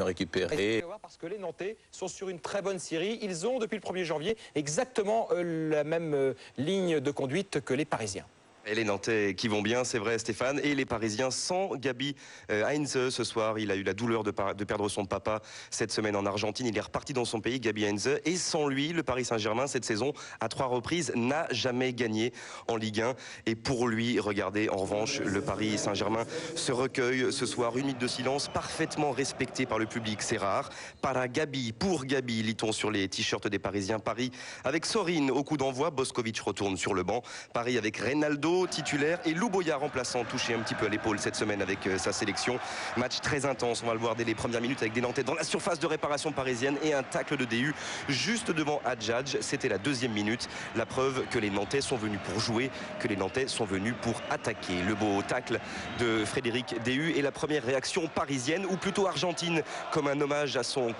récupéré. Parce que les Nantais sont sur une très bonne série. Ils ont, depuis le 1er janvier, exactement la même ligne de conduite que les Parisiens. Et les Nantais qui vont bien, c'est vrai Stéphane, et les Parisiens sans Gabi Heinze ce soir. Il a eu la douleur de perdre son papa cette semaine en Argentine. Il est reparti dans son pays, Gabi Heinze, et sans lui, le Paris Saint-Germain, cette saison, à 3 reprises, n'a jamais gagné en Ligue 1. Et pour lui, regardez, en revanche, le Paris Saint-Germain se recueille ce soir. Une minute de silence parfaitement respectée par le public, c'est rare. Para Gabi, pour Gabi, lit-on sur les t-shirts des Parisiens. Paris avec Sorin au coup d'envoi, Boskovic retourne sur le banc. Paris avec Reynaldo titulaire et Louboya remplaçant, touché un petit peu à l'épaule cette semaine avec sa sélection. Match très intense, on va le voir dès les premières minutes avec des Nantais dans la surface de réparation parisienne et un tacle de DU juste devant Hadjadj. C'était la 2e minute, la preuve que les Nantais sont venus pour jouer, que les Nantais sont venus pour attaquer. Le beau tacle de Frédéric DU et la première réaction parisienne, ou plutôt argentine, comme un hommage à son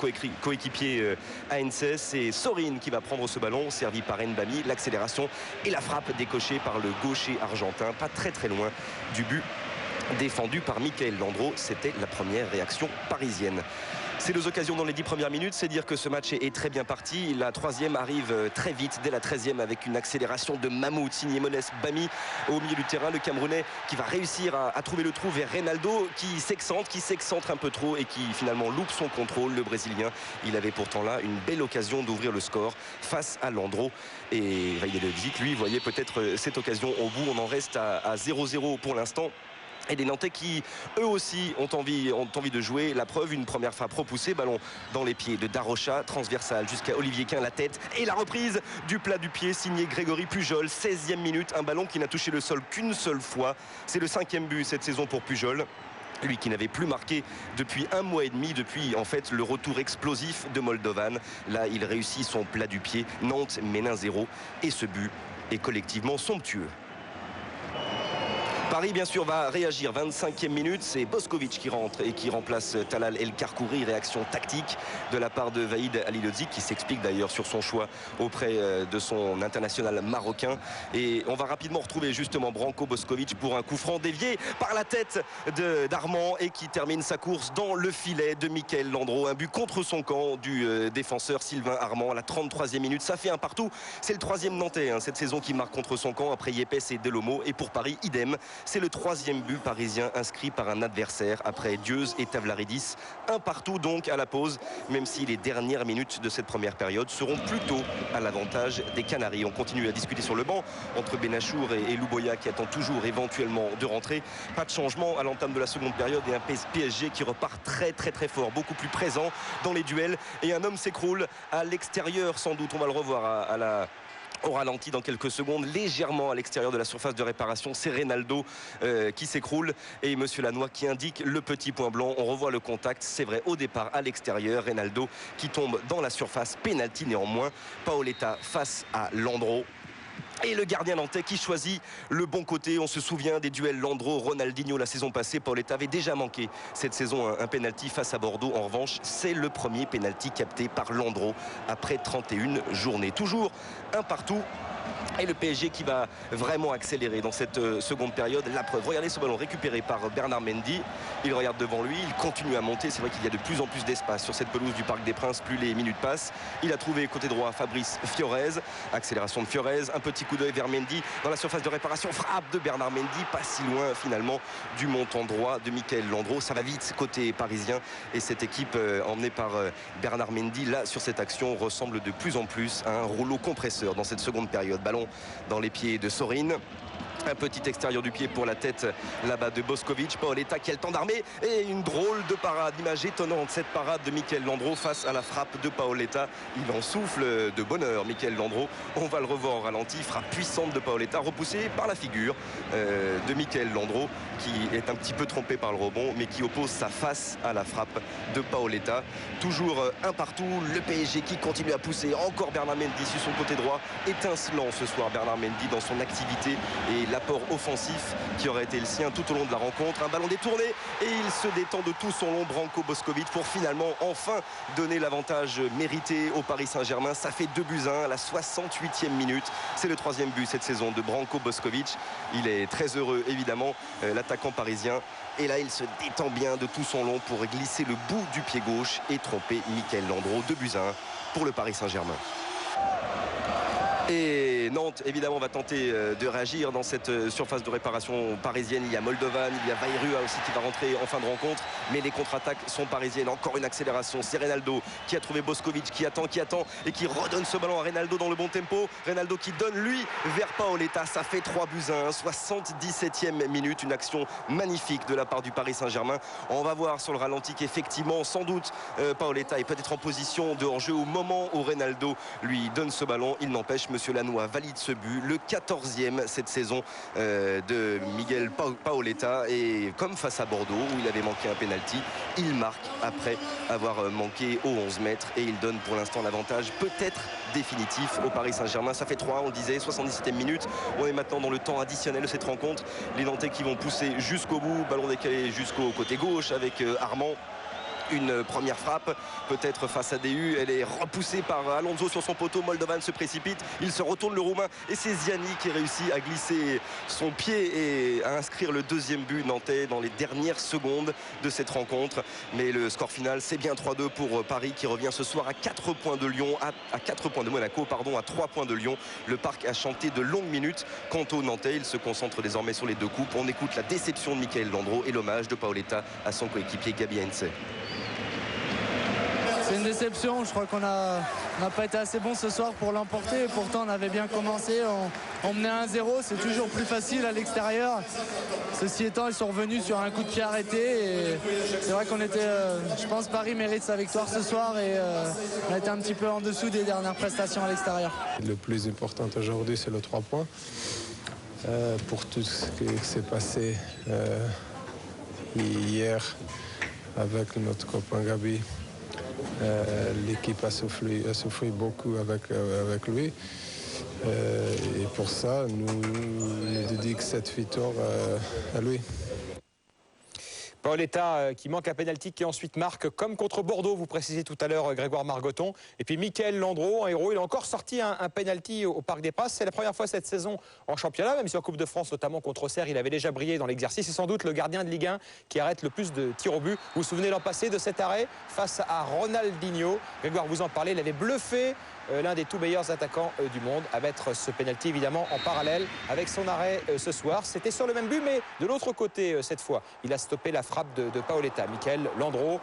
coéquipier Heinze. C'est Sorin qui va prendre ce ballon, servi par Nbami, l'accélération et la frappe décochée par le gaucher argentin, pas très loin du but défendu par Michael Landreau. C'était la première réaction parisienne. Ces 2 occasions dans les 10 premières minutes, c'est dire que ce match est très bien parti. La 3e arrive très vite, dès la 13e, avec une accélération de mammouth, signé Mones Bami au milieu du terrain. Le Camerounais qui va réussir à trouver le trou vers Reynaldo, qui s'excentre un peu trop et qui finalement loupe son contrôle. Le Brésilien, il avait pourtant là une belle occasion d'ouvrir le score face à Landreau. Et Vaidelovic, lui, voyait peut-être cette occasion au bout. On en reste à 0-0 pour l'instant. Et des Nantais qui, eux aussi, ont envie de jouer. La preuve, une première frappe repoussée, ballon dans les pieds de Darocha, transversale jusqu'à Olivier Quin, la tête. Et la reprise du plat du pied, signé Grégory Pujol, 16e minute. Un ballon qui n'a touché le sol qu'une seule fois. C'est le 5e but cette saison pour Pujol. Lui qui n'avait plus marqué depuis 1 mois et demi, depuis en fait le retour explosif de Moldovan. Là, il réussit son plat du pied. Nantes mène 1-0 et ce but est collectivement somptueux. Paris, bien sûr, va réagir. 25e minute, c'est Boskovic qui rentre et qui remplace Talal El Karkouri. Réaction tactique de la part de Vahid Halilhodžić, qui s'explique d'ailleurs sur son choix auprès de son international marocain. Et on va rapidement retrouver justement Branko Boskovic pour un coup franc dévié par la tête d'Armand et qui termine sa course dans le filet de Michael Landreau. Un but contre son camp du défenseur Sylvain Armand à la 33e minute. Ça fait un partout. C'est le 3e Nantais cette saison qui marque contre son camp après Yepes et Delomo. Et pour Paris, idem. C'est le 3e but parisien inscrit par un adversaire après Dieuze et Tavlaridis. Un partout donc à la pause, même si les dernières minutes de cette première période seront plutôt à l'avantage des Canaries. On continue à discuter sur le banc entre Benachour et Louboya qui attend toujours éventuellement de rentrer. Pas de changement à l'entame de la seconde période et un PSG qui repart très fort, beaucoup plus présent dans les duels. Et un homme s'écroule à l'extérieur sans doute. On va le revoir au ralenti dans quelques secondes, légèrement à l'extérieur de la surface de réparation. C'est Reynaldo qui s'écroule et Monsieur Lannoy qui indique le petit point blanc. On revoit le contact, c'est vrai, au départ à l'extérieur. Reynaldo qui tombe dans la surface, pénalty néanmoins. Paoletta face à Landreau. Et le gardien nantais qui choisit le bon côté. On se souvient des duels Landreau-Ronaldinho la saison passée. Paoletta avait déjà manqué cette saison un pénalty face à Bordeaux. En revanche, c'est le premier pénalty capté par Landreau après 31 journées. Toujours un partout. Et le PSG qui va vraiment accélérer dans cette seconde période. La preuve, regardez ce ballon récupéré par Bernard Mendy. Il regarde devant lui, il continue à monter. C'est vrai qu'il y a de plus en plus d'espace sur cette pelouse du Parc des Princes, plus les minutes passent. Il a trouvé côté droit Fabrice Fiorez. Accélération de Fiorez, un petit coup d'œil vers Mendy dans la surface de réparation. Frappe de Bernard Mendy, pas si loin finalement du montant droit de Michael Landreau. Ça va vite côté parisien. Et cette équipe emmenée par Bernard Mendy, là sur cette action, ressemble de plus en plus à un rouleau compresseur dans cette seconde période. Ballon dans les pieds de Sorin. Un petit extérieur du pied pour la tête là-bas de Boskovic. Paoletta qui a le temps d'armer et une drôle de parade, image étonnante, cette parade de Michael Landreau face à la frappe de Paoletta. Il en souffle de bonheur, Michael Landreau. On va le revoir en ralenti, frappe puissante de Paoletta repoussée par la figure de Michael Landreau qui est un petit peu trompé par le rebond mais qui oppose sa face à la frappe de Paoletta. Toujours un partout, le PSG qui continue à pousser. Encore Bernard Mendy sur son côté droit, étincelant ce soir Bernard Mendy dans son activité et la l'apport offensif qui aurait été le sien tout au long de la rencontre. Un ballon détourné et il se détend de tout son long, Branko Bošković, pour finalement enfin donner l'avantage mérité au Paris Saint-Germain. Ça fait 2-1 à la 68e minute. C'est le 3e but cette saison de Branko Bošković. Il est très heureux évidemment, l'attaquant parisien. Et là, il se détend bien de tout son long pour glisser le bout du pied gauche et tromper Michael Landreau. 2-1 pour le Paris Saint-Germain. Et Nantes, évidemment, va tenter de réagir dans cette surface de réparation parisienne. Il y a Moldovan, il y a Vairua aussi qui va rentrer en fin de rencontre. Mais les contre-attaques sont parisiennes. Encore une accélération. C'est Reynaldo qui a trouvé Bošković, qui attend et qui redonne ce ballon à Reynaldo dans le bon tempo. Reynaldo qui donne, lui, vers Paoletta. Ça fait 3-1. 77e minute. Une action magnifique de la part du Paris Saint-Germain. On va voir sur le ralenti qu'effectivement, sans doute, Paoletta est peut-être en position de hors-jeu au moment où Reynaldo lui donne ce ballon. Il n'empêche, Monsieur Lannoy valide ce but, le 14e cette saison de Miguel Paoletta. Et comme face à Bordeaux où il avait manqué un pénalty, il marque après avoir manqué aux 11 mètres et il donne pour l'instant l'avantage peut-être définitif au Paris Saint-Germain. Ça fait 3, on le disait, 77e minute. On est maintenant dans le temps additionnel de cette rencontre. Les Nantais qui vont pousser jusqu'au bout, ballon décalé jusqu'au côté gauche avec Armand. Une première frappe, peut-être face à DU. Elle est repoussée par Alonso sur son poteau. Moldovan se précipite. Il se retourne, le Roumain. Et c'est Ziani qui réussit à glisser son pied et à inscrire le 2e but nantais dans les dernières secondes de cette rencontre. Mais le score final, c'est bien 3-2 pour Paris qui revient ce soir à 4 points de Lyon, à 4 points de Monaco, pardon, à 3 points de Lyon. Le Parc a chanté de longues minutes. Quant aux Nantais, il se concentre désormais sur les 2 coupes. On écoute la déception de Michael Landreau et l'hommage de Paoletta à son coéquipier Gabi Heinze. C'est une déception, je crois qu'on n'a pas été assez bon ce soir pour l'emporter. Pourtant on avait bien commencé, on menait 1-0, c'est toujours plus facile à l'extérieur. Ceci étant, ils sont revenus sur un coup de pied arrêté et c'est vrai qu'on était, je pense Paris mérite sa victoire ce soir et on a été un petit peu en dessous des dernières prestations à l'extérieur. Le plus important aujourd'hui c'est le 3 points. Pour tout ce qui s'est passé hier avec notre copain Gabi. L'équipe a souffert beaucoup avec lui et pour ça nous dédiquons cette victoire à lui. Paoletta qui manque un pénalty qui ensuite marque comme contre Bordeaux, vous précisez tout à l'heure Grégoire Margoton. Et puis Michael Landreau, un héros, il a encore sorti un pénalty au Parc des Princes. C'est la première fois cette saison en championnat, même si en Coupe de France, notamment contre Auxerre, il avait déjà brillé dans l'exercice. C'est sans doute le gardien de Ligue 1 qui arrête le plus de tirs au but. Vous vous souvenez l'an passé de cet arrêt face à Ronaldinho. Grégoire, vous en parlez, il avait bluffé l'un des tout meilleurs attaquants du monde à mettre ce pénalty évidemment en parallèle avec son arrêt ce soir. C'était sur le même but mais de l'autre côté cette fois. Il a stoppé la frappe de Paoletta. Michael Landreau.